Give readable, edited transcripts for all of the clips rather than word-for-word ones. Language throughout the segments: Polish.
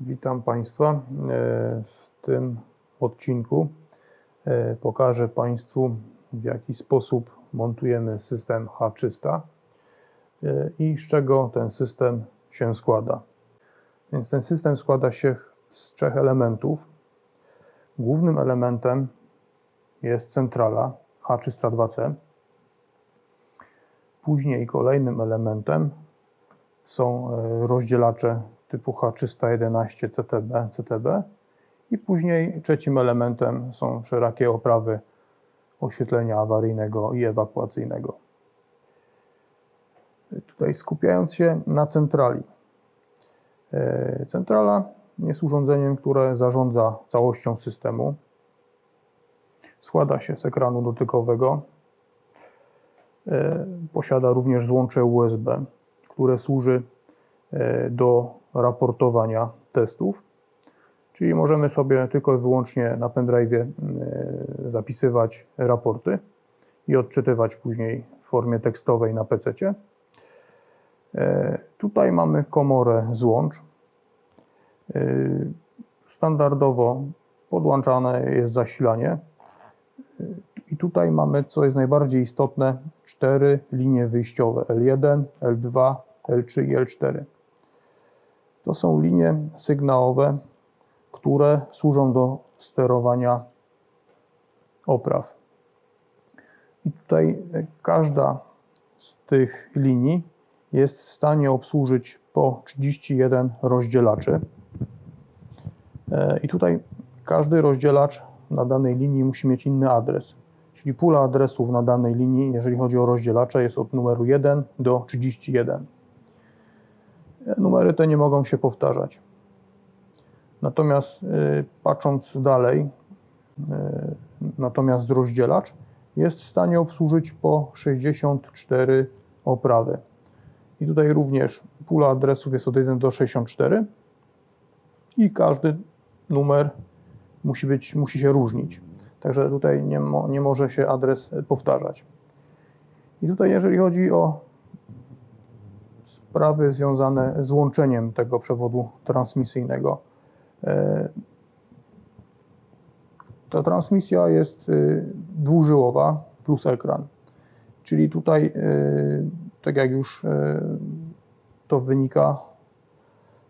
Witam Państwa. W tym odcinku pokażę Państwu, w jaki sposób montujemy system H300 i z czego ten system się składa. Więc ten system składa się z 3 elementów. Głównym elementem jest centrala H302C. Później kolejnym elementem są rozdzielacze typu H311 CTB i później trzecim elementem są wszelakie oprawy oświetlenia awaryjnego i ewakuacyjnego. Tutaj skupiając się na centrali. Centrala jest urządzeniem, które zarządza całością systemu. Składa się z ekranu dotykowego. Posiada również złącze USB, które służy do raportowania testów, czyli możemy sobie tylko i wyłącznie na pendrive'ie zapisywać raporty i odczytywać później w formie tekstowej na PC-cie. Tutaj mamy komorę złącz. Standardowo podłączane jest zasilanie i tutaj mamy, co jest najbardziej istotne, 4 linie wyjściowe L1, L2, L3 i L4. To są linie sygnałowe, które służą do sterowania opraw. I tutaj każda z tych linii jest w stanie obsłużyć po 31 rozdzielaczy. I tutaj każdy rozdzielacz na danej linii musi mieć inny adres. Czyli pula adresów na danej linii, jeżeli chodzi o rozdzielacze, jest od numeru 1 do 31. Numery te nie mogą się powtarzać. Natomiast patrząc dalej, natomiast rozdzielacz jest w stanie obsłużyć po 64 oprawy. I tutaj również pula adresów jest od 1 do 64 i każdy numer musi się różnić. Także tutaj nie może się adres powtarzać. I tutaj jeżeli chodzi o sprawy związane z łączeniem tego przewodu transmisyjnego. Ta transmisja jest dwużyłowa plus ekran. Czyli tutaj, tak jak już to wynika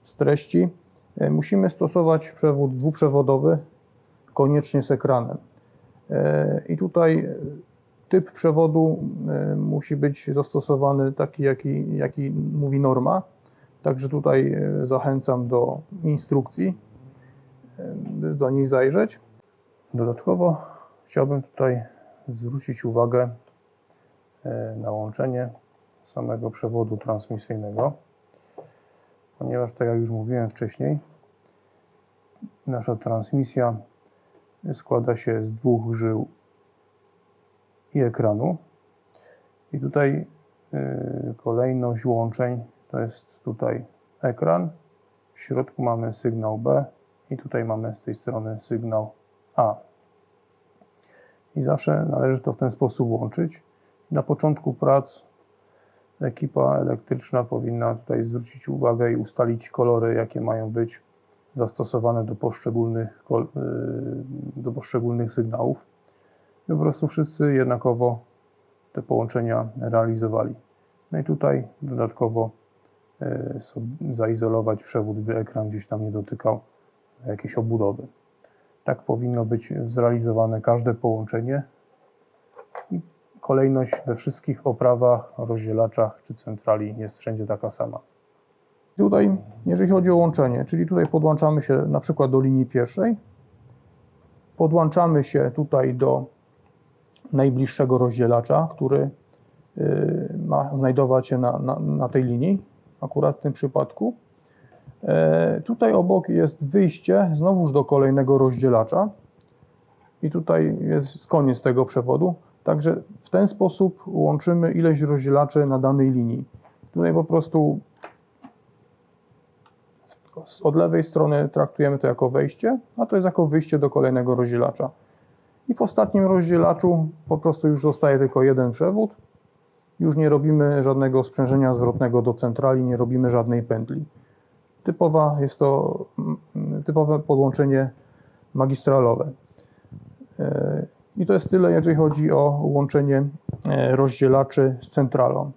z treści, musimy stosować przewód dwuprzewodowy koniecznie z ekranem. I tutaj typ przewodu musi być zastosowany taki, jaki mówi norma. Także tutaj zachęcam do instrukcji, by do niej zajrzeć. Dodatkowo chciałbym tutaj zwrócić uwagę na łączenie samego przewodu transmisyjnego, ponieważ, tak jak już mówiłem wcześniej, nasza transmisja składa się z 2 żył i ekranu. I tutaj kolejność łączeń to jest tutaj ekran, w środku mamy sygnał B i tutaj mamy z tej strony sygnał A. I zawsze należy to w ten sposób łączyć. Na początku prac ekipa elektryczna powinna tutaj zwrócić uwagę i ustalić kolory, jakie mają być zastosowane do poszczególnych sygnałów. I po prostu wszyscy jednakowo te połączenia realizowali. No i tutaj dodatkowo zaizolować przewód, by ekran gdzieś tam nie dotykał jakiejś obudowy. Tak powinno być zrealizowane każde połączenie i kolejność we wszystkich oprawach, rozdzielaczach czy centrali jest wszędzie taka sama. Tutaj, jeżeli chodzi o łączenie, czyli tutaj podłączamy się na przykład do linii pierwszej, podłączamy się tutaj do najbliższego rozdzielacza, który ma znajdować się na tej linii, akurat w tym przypadku. Tutaj obok jest wyjście znowuż do kolejnego rozdzielacza i tutaj jest koniec tego przewodu. Także w ten sposób łączymy ileś rozdzielaczy na danej linii. Tutaj po prostu od lewej strony traktujemy to jako wejście, a to jest jako wyjście do kolejnego rozdzielacza. I w ostatnim rozdzielaczu po prostu już zostaje tylko jeden przewód. Już nie robimy żadnego sprzężenia zwrotnego do centrali, nie robimy żadnej pętli. Jest to typowe podłączenie magistralowe. I to jest tyle, jeżeli chodzi o łączenie rozdzielaczy z centralą.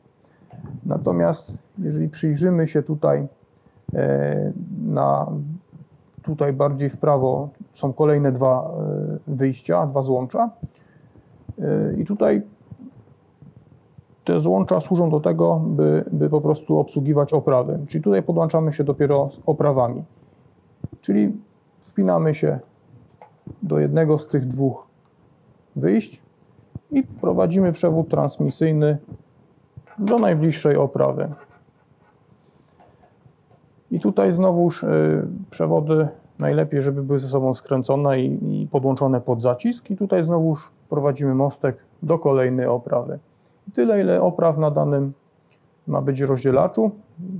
Natomiast jeżeli przyjrzymy się tutaj tutaj bardziej w prawo, są kolejne dwa wyjścia, dwa złącza. I tutaj te złącza służą do tego, by po prostu obsługiwać oprawy. Czyli tutaj podłączamy się dopiero z oprawami. Czyli wpinamy się do jednego z tych dwóch wyjść i prowadzimy przewód transmisyjny do najbliższej oprawy. I tutaj znowuż przewody najlepiej, żeby były ze sobą skręcone i podłączone pod zacisk. I tutaj znowuż prowadzimy mostek do kolejnej oprawy. I tyle, ile opraw na danym ma być rozdzielaczu,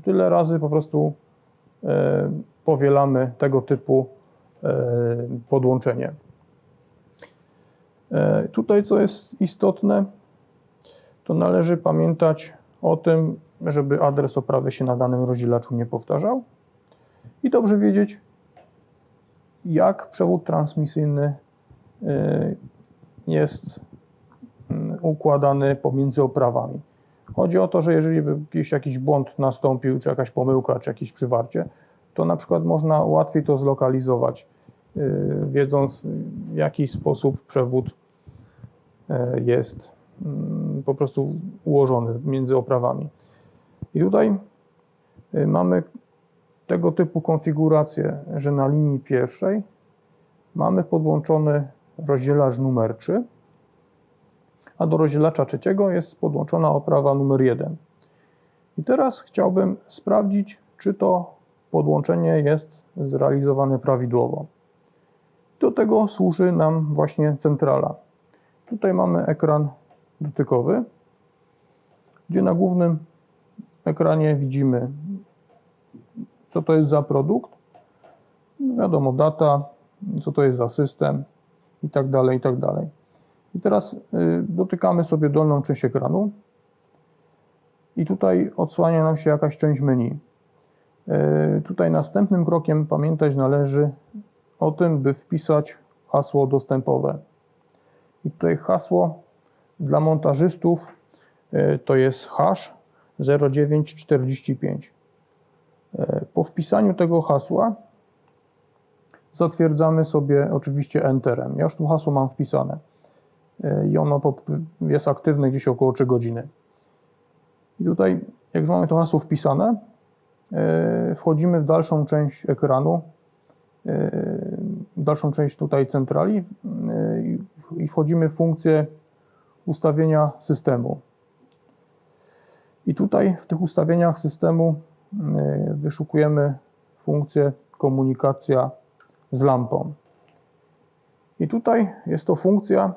tyle razy po prostu powielamy tego typu podłączenie. Tutaj, co jest istotne, to należy pamiętać o tym, żeby adres oprawy się na danym rozdzielaczu nie powtarzał i dobrze wiedzieć, jak przewód transmisyjny jest układany pomiędzy oprawami. Chodzi o to, że jeżeli by jakiś błąd nastąpił, czy jakaś pomyłka, czy jakieś przywarcie, to na przykład można łatwiej to zlokalizować, wiedząc, w jaki sposób przewód jest po prostu ułożony między oprawami. I tutaj mamy tego typu konfigurację, że na linii pierwszej mamy podłączony rozdzielacz numer 3, a do rozdzielacza trzeciego jest podłączona oprawa numer 1. I teraz chciałbym sprawdzić, czy to podłączenie jest zrealizowane prawidłowo. Do tego służy nam właśnie centrala. Tutaj mamy ekran dotykowy, gdzie na głównym ekranie widzimy, co to jest za produkt, wiadomo, data, co to jest za system i tak dalej, i tak dalej. I teraz dotykamy sobie dolną część ekranu i tutaj odsłania nam się jakaś część menu. Tutaj następnym krokiem pamiętać należy o tym, by wpisać hasło dostępowe. I tutaj hasło dla montażystów to jest hash 0945. Po wpisaniu tego hasła zatwierdzamy sobie oczywiście Enterem. Ja już tu hasło mam wpisane i ono jest aktywne gdzieś około 3 godziny. I tutaj, jak już mamy to hasło wpisane, wchodzimy w dalszą część ekranu, w dalszą część tutaj centrali i wchodzimy w funkcję ustawienia systemu. I tutaj w tych ustawieniach systemu wyszukujemy funkcję komunikacja z lampą. I tutaj jest to funkcja,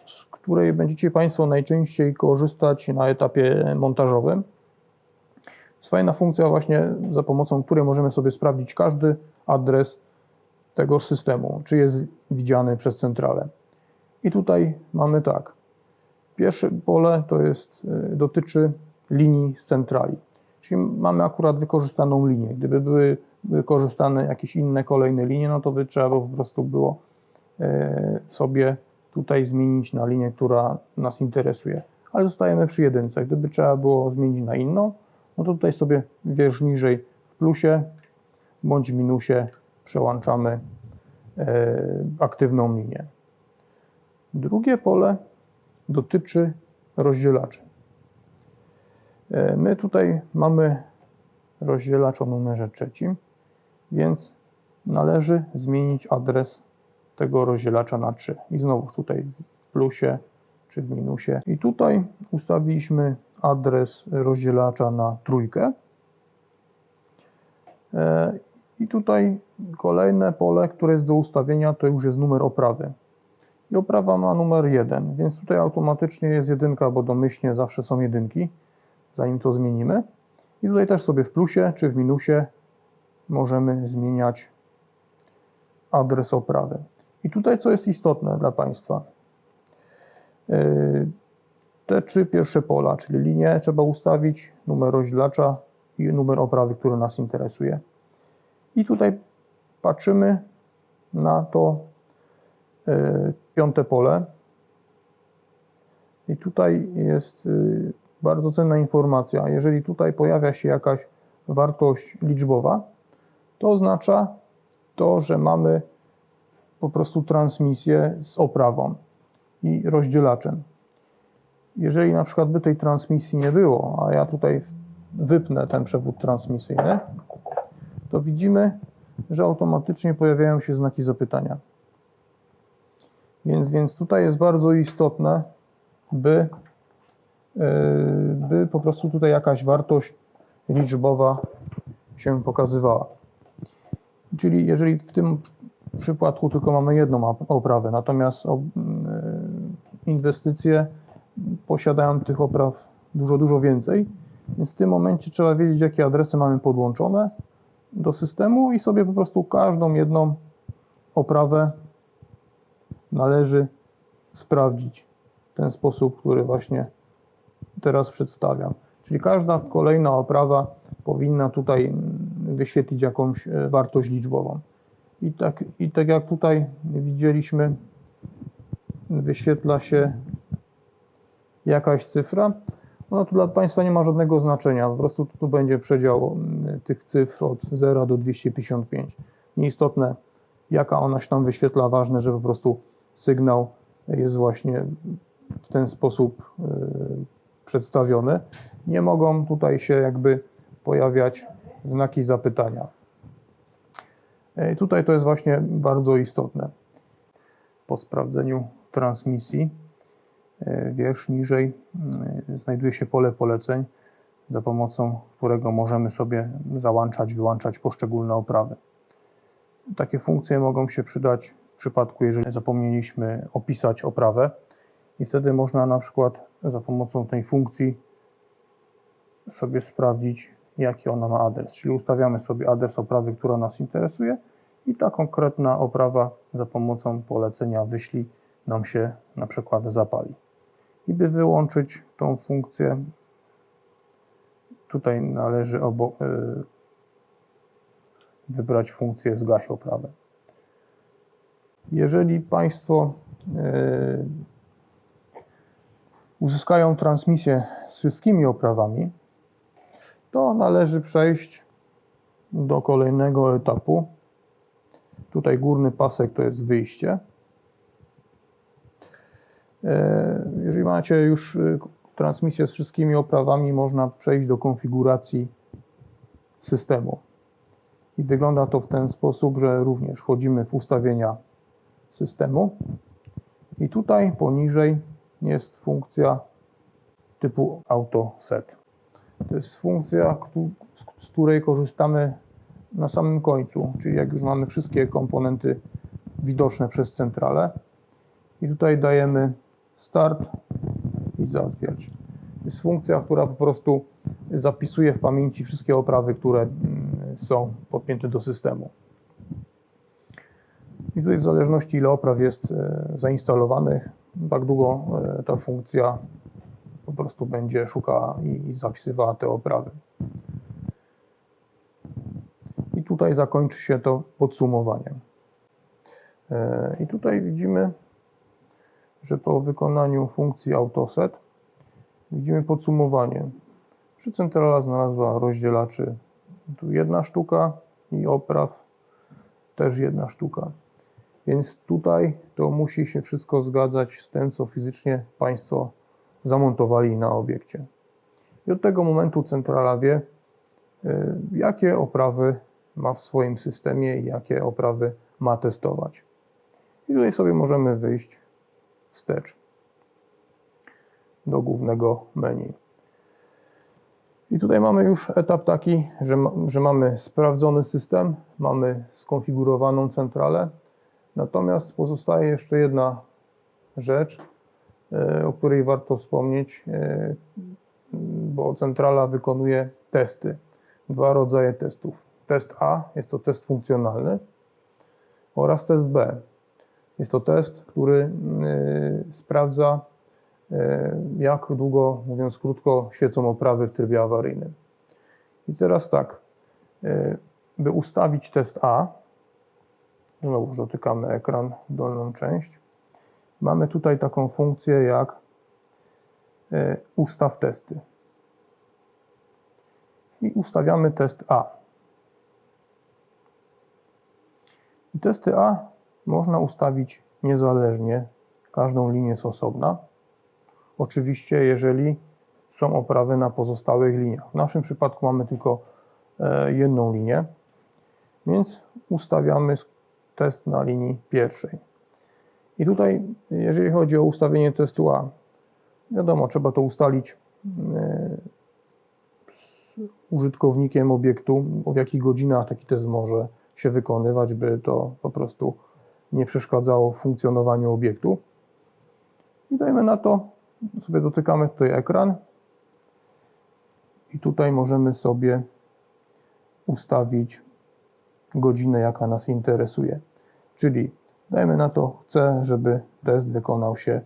z której będziecie Państwo najczęściej korzystać na etapie montażowym. Jest fajna funkcja właśnie, za pomocą której możemy sobie sprawdzić każdy adres tego systemu, czy jest widziany przez centralę. I tutaj mamy tak. Pierwsze pole dotyczy linii z centrali. Czyli mamy akurat wykorzystaną linię. Gdyby były wykorzystane jakieś inne kolejne linie, no to by trzeba po prostu było sobie tutaj zmienić na linię, która nas interesuje. Ale zostajemy przy jedynce. Gdyby trzeba było zmienić na inną, no to tutaj sobie wierzch niżej w plusie bądź w minusie przełączamy aktywną linię. Drugie pole dotyczy rozdzielaczy. My tutaj mamy rozdzielacz o numerze 3, więc należy zmienić adres tego rozdzielacza na 3. I znowu tutaj w plusie czy w minusie. I tutaj ustawiliśmy adres rozdzielacza na 3. I tutaj kolejne pole, które jest do ustawienia, to już jest numer oprawy. I oprawa ma numer 1, więc tutaj automatycznie jest 1, bo domyślnie zawsze są jedynki, zanim to zmienimy. I tutaj też sobie w plusie czy w minusie możemy zmieniać adres oprawy. I tutaj co jest istotne dla Państwa. Te 3 pierwsze pola, czyli linię trzeba ustawić, numer rozdzielacza i numer oprawy, który nas interesuje. I tutaj patrzymy na to piąte pole. I tutaj jest bardzo cenna informacja. Jeżeli tutaj pojawia się jakaś wartość liczbowa, to oznacza to, że mamy po prostu transmisję z oprawą i rozdzielaczem. Jeżeli na przykład by tej transmisji nie było, a ja tutaj wypnę ten przewód transmisyjny, to widzimy, że automatycznie pojawiają się znaki zapytania. Więc tutaj jest bardzo istotne, by po prostu tutaj jakaś wartość liczbowa się pokazywała. Czyli jeżeli w tym przypadku tylko mamy jedną oprawę, natomiast inwestycje posiadają tych opraw dużo więcej, więc w tym momencie trzeba wiedzieć, jakie adresy mamy podłączone do systemu i sobie po prostu każdą jedną oprawę należy sprawdzić w ten sposób, który właśnie teraz przedstawiam. Czyli każda kolejna oprawa powinna tutaj wyświetlić jakąś wartość liczbową. I tak jak tutaj widzieliśmy, wyświetla się jakaś cyfra. Ona tu dla Państwa nie ma żadnego znaczenia. Po prostu tu będzie przedział tych cyfr od 0 do 255. Nieistotne, jaka ona się tam wyświetla, ważne, że po prostu sygnał jest właśnie w ten sposób przedstawiony. Nie mogą tutaj się jakby pojawiać znaki zapytania. Tutaj to jest właśnie bardzo istotne. Po sprawdzeniu transmisji wiersz niżej znajduje się pole poleceń, za pomocą którego możemy sobie załączać, wyłączać poszczególne oprawy. Takie funkcje mogą się przydać w przypadku, jeżeli zapomnieliśmy opisać oprawę i wtedy można na przykład za pomocą tej funkcji sobie sprawdzić, jaki ona ma adres. Czyli ustawiamy sobie adres oprawy, która nas interesuje i ta konkretna oprawa za pomocą polecenia wyślij nam się na przykład zapali. I by wyłączyć tą funkcję, tutaj należy wybrać funkcję zgaś oprawę. Jeżeli Państwo uzyskają transmisję z wszystkimi oprawami, to należy przejść do kolejnego etapu. Tutaj górny pasek to jest wyjście. Jeżeli macie już transmisję z wszystkimi oprawami, można przejść do konfiguracji systemu. I wygląda to w ten sposób, że również wchodzimy w ustawienia systemu i tutaj poniżej jest funkcja typu Auto Set. To jest funkcja, z której korzystamy na samym końcu, czyli jak już mamy wszystkie komponenty widoczne przez centralę. I tutaj dajemy Start i Zatwierdź. To jest funkcja, która po prostu zapisuje w pamięci wszystkie oprawy, które są podpięte do systemu. I tutaj w zależności ile opraw jest zainstalowanych, tak długo ta funkcja po prostu będzie szukała i zapisywała te oprawy. I tutaj zakończy się to podsumowaniem. I tutaj widzimy, że po wykonaniu funkcji AutoSet widzimy podsumowanie. Czy centrala znalazła rozdzielaczy tu jedna sztuka i opraw też jedna sztuka. Więc tutaj to musi się wszystko zgadzać z tym, co fizycznie Państwo zamontowali na obiekcie. I od tego momentu centrala wie, jakie oprawy ma w swoim systemie i jakie oprawy ma testować. I tutaj sobie możemy wyjść wstecz do głównego menu. I tutaj mamy już etap taki, że mamy sprawdzony system, mamy skonfigurowaną centralę, natomiast pozostaje jeszcze jedna rzecz, o której warto wspomnieć, bo centrala wykonuje testy. Dwa rodzaje testów. Test A jest to test funkcjonalny oraz test B. Jest to test, który sprawdza, jak długo, mówiąc krótko, świecą oprawy w trybie awaryjnym. I teraz tak, by ustawić test A, znowu dotykamy ekran, dolną część, mamy tutaj taką funkcję jak ustaw testy. I ustawiamy test A. I testy A można ustawić niezależnie, każdą linię jest osobna. Oczywiście, jeżeli są oprawy na pozostałych liniach. W naszym przypadku mamy tylko jedną linię, więc ustawiamy test na linii pierwszej. I tutaj, jeżeli chodzi o ustawienie testu A, wiadomo, trzeba to ustalić z użytkownikiem obiektu, w jakich godzinach taki test może się wykonywać, by to po prostu nie przeszkadzało w funkcjonowaniu obiektu. I dajmy na to, sobie dotykamy tutaj ekran i tutaj możemy sobie ustawić godzinę, jaka nas interesuje. Czyli dajmy na to, chcę, żeby test wykonał się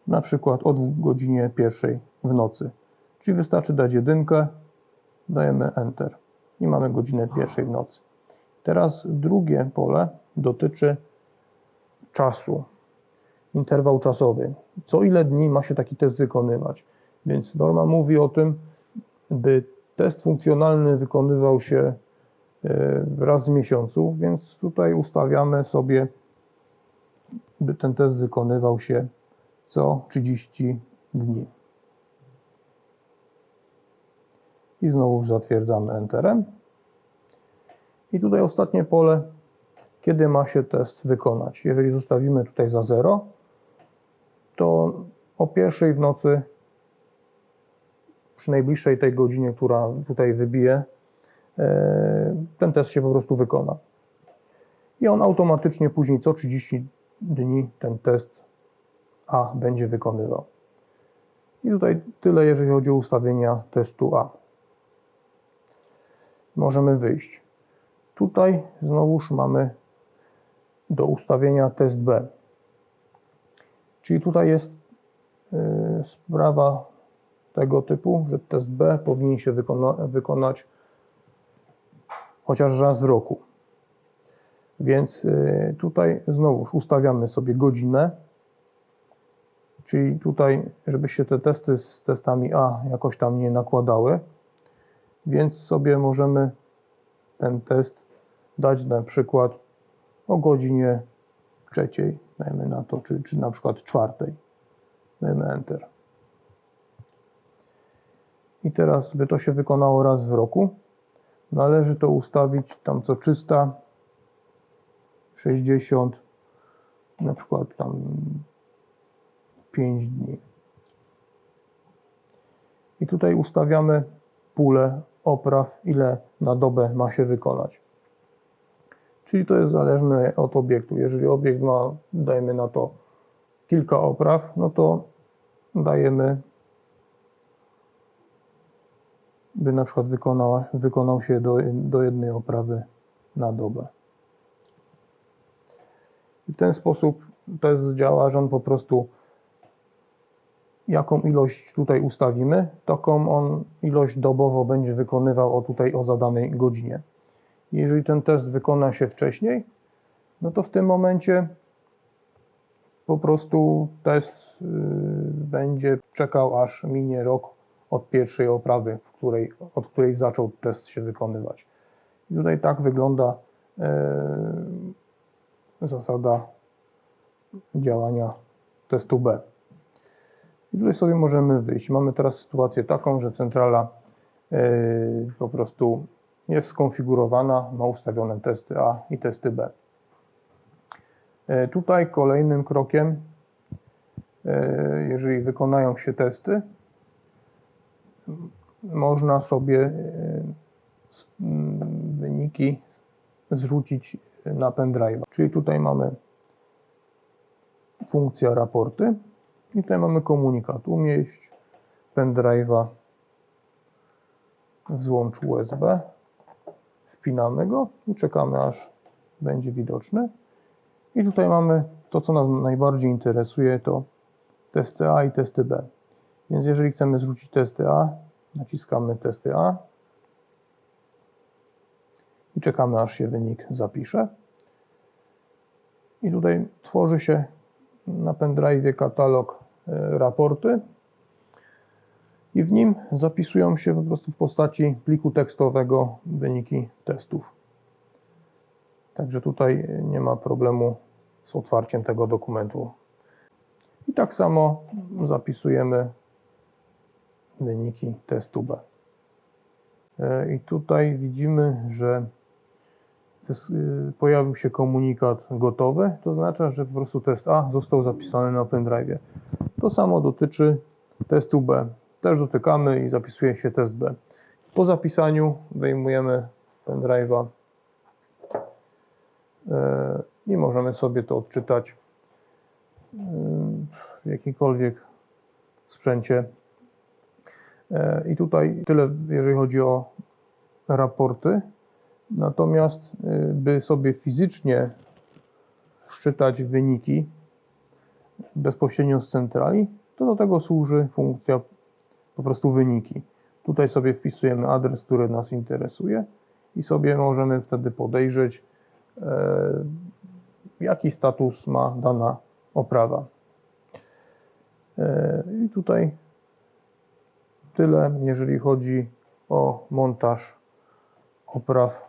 na przykład o godzinie 1 w nocy. Czyli wystarczy dać jedynkę, dajemy Enter i mamy godzinę 1 w nocy. Teraz drugie pole dotyczy czasu, interwał czasowy. Co ile dni ma się taki test wykonywać? Więc norma mówi o tym, by test funkcjonalny wykonywał się raz w miesiącu, więc tutaj ustawiamy sobie, by ten test wykonywał się co 30 dni. I znowu zatwierdzamy Enterem. I tutaj ostatnie pole, kiedy ma się test wykonać. Jeżeli zostawimy tutaj za 0, to o 1 w nocy, przy najbliższej tej godzinie, która tutaj wybije, ten test się po prostu wykona. I on automatycznie później co 30 dni ten test A będzie wykonywał. I tutaj tyle, jeżeli chodzi o ustawienia testu A. Możemy wyjść. Tutaj znowuż mamy do ustawienia test B. Czyli tutaj jest sprawa tego typu, że test B powinien się wykonać chociaż raz w roku. Więc tutaj znowuż ustawiamy sobie godzinę, czyli tutaj, żeby się te testy z testami A jakoś tam nie nakładały, więc sobie możemy ten test dać na przykład o godzinie 3, dajmy na to, czy na przykład 4. Dajmy Enter. I teraz, by to się wykonało raz w roku, należy to ustawić tam co 360, na przykład tam 5 dni. I tutaj ustawiamy pulę opraw, ile na dobę ma się wykonać. Czyli to jest zależne od obiektu. Jeżeli obiekt ma, dajmy na to, kilka opraw, no to dajemy, by na przykład wykonał się do jednej oprawy na dobę. I w ten sposób test działa, że on po prostu, jaką ilość tutaj ustawimy, taką on ilość dobowo będzie wykonywał o zadanej godzinie. Jeżeli ten test wykona się wcześniej, no to w tym momencie po prostu test będzie czekał, aż minie rok od pierwszej oprawy, od której zaczął test się wykonywać. I tutaj tak wygląda zasada działania testu B. I tutaj sobie możemy wyjść. Mamy teraz sytuację taką, że centrala po prostu jest skonfigurowana, ma ustawione testy A i testy B. Tutaj kolejnym krokiem, jeżeli wykonają się testy, można sobie wyniki zrzucić na pendrive'a. Czyli tutaj mamy funkcja raporty i tutaj mamy komunikat. Umieść pendrive'a w złączu USB. Wpinamy go i czekamy, aż będzie widoczny. I tutaj mamy to, co nas najbardziej interesuje, to testy A i testy B. Więc jeżeli chcemy zrzucić testy A, naciskamy testy A i czekamy, aż się wynik zapisze. I tutaj tworzy się na pendrive'ie katalog raporty i w nim zapisują się po prostu w postaci pliku tekstowego wyniki testów. Także tutaj nie ma problemu z otwarciem tego dokumentu. I tak samo zapisujemy wyniki testu B. I tutaj widzimy, że pojawił się komunikat gotowy, to oznacza, że po prostu test A został zapisany na pendrive'ie. To samo dotyczy testu B. Też dotykamy i zapisuje się test B. Po zapisaniu wyjmujemy pendrive'a i możemy sobie to odczytać w jakimkolwiek sprzęcie. I tutaj tyle, jeżeli chodzi o raporty. Natomiast, by sobie fizycznie szczytać wyniki bezpośrednio z centrali, to do tego służy funkcja po prostu wyniki. Tutaj sobie wpisujemy adres, który nas interesuje i sobie możemy wtedy podejrzeć, jaki status ma dana oprawa. I tutaj tyle, jeżeli chodzi o montaż opraw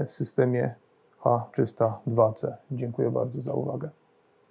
w systemie H302C. Dziękuję bardzo za uwagę.